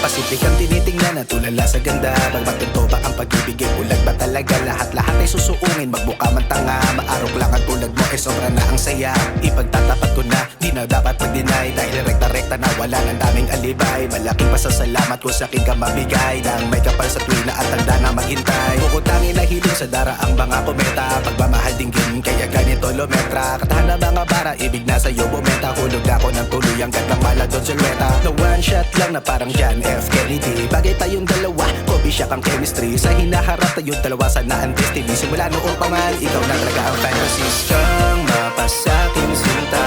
Pasimple kang tinitingnan at tulala sa ganda. Magmatunto ba ang pag-ibig ay bulag ba talaga? Lahat-lahat ay susuungin, magbuka man tanga. Maarok lang ang tulad mo ay sobra na ang saya. Ipagtatapat ko na, di na dapat mag-deny. Dahil rekta-rekta na wala ng daming alibay. Malaking pasasalamat ko sa akin ka mabigay. Nang may kapal sa tuwina at tanda na maghintay. Kukutangin na hiling sa dara ang mga kometa. Pagmamahal dinggin kaya ganito lometra. Katahan na mga bara, ibig na sa'yo bumenta. Hulog na ako ng tuloy hanggat ng maladon sulweta. Na one shot lang na parang John F. Kennedy. Bagay tayong dalawa, kobi siya kang chemistry. Sa hinaharap tayong dalawa sana ang destiny. Simula noong pa man, ikaw na talaga ang fantasy. Kang mapasaking sinta,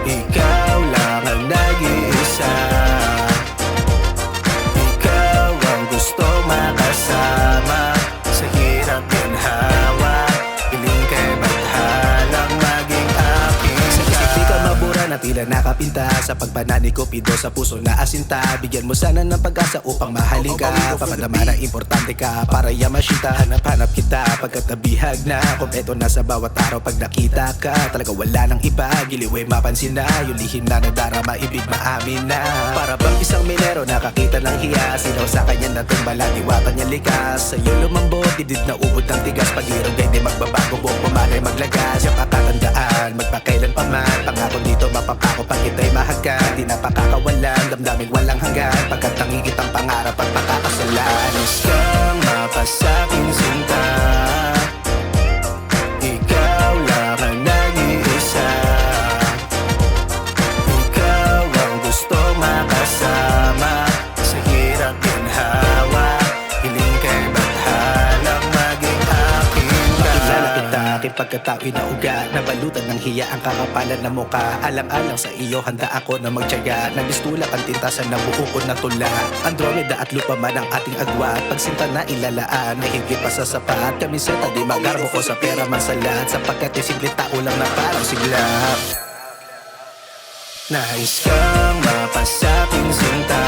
ikaw lang ang nag-iisa. Ikaw ang gusto makasama. Sa hirap ginhawa, piling kay bathalang maging aking Sa isip di ka mabura na tila nakapinta. Sa pagbanani ko pido sa puso na asinta. Bigyan mo sana ng pag-asa upang mahalin ka. Papadama na importante ka para Yamashita. Hanap-hanap kita pagkat nabihag na. Kompleto na sa bawat araw pag nakita ka. Talaga wala nang iba, giliw ay mapansin na. Yung lihim na nadarama, ibig maamin na. Para bang isang minero nakakita ng hiya. Sinaw sa kanya na tumbala, diwata niya likas. Sa'yo lumambot, didid na ubod ng tigas. Pag-irog ay di magbabago, buong pumalay maglagas. Yung kakatandaan, magpakailan pa man. Pangako dito mapapako pag kita'y mahagkan. Di na pakakawalan, damdaming walang hanggan. Pagkat tangigit ang pangarap at pakakasalan. Kang mapasaking sinta, ikaw lang ang nag-iisa. Ikaw ang gusto makasama. Sa hirap ginhawa, hiling kay bathalang maging aking ka. Kilala kita, aking pagkatao'y nauga. Nabalutan ng hiya ang kakapalan na mukha. Alang-alang sa iyo, handa ako na magtiyaga. Nagistulak ang tinta sa nabuo ko na tula. Andromeda at lupa man ang ating agwat. Pagsinta na ilalaan, may higit pa sa sapat. Kamiseta di magarbo ko sa pera man salat. Sapagkat yung simple tao lang na parang siglap. Nais kang mapasaking sinta,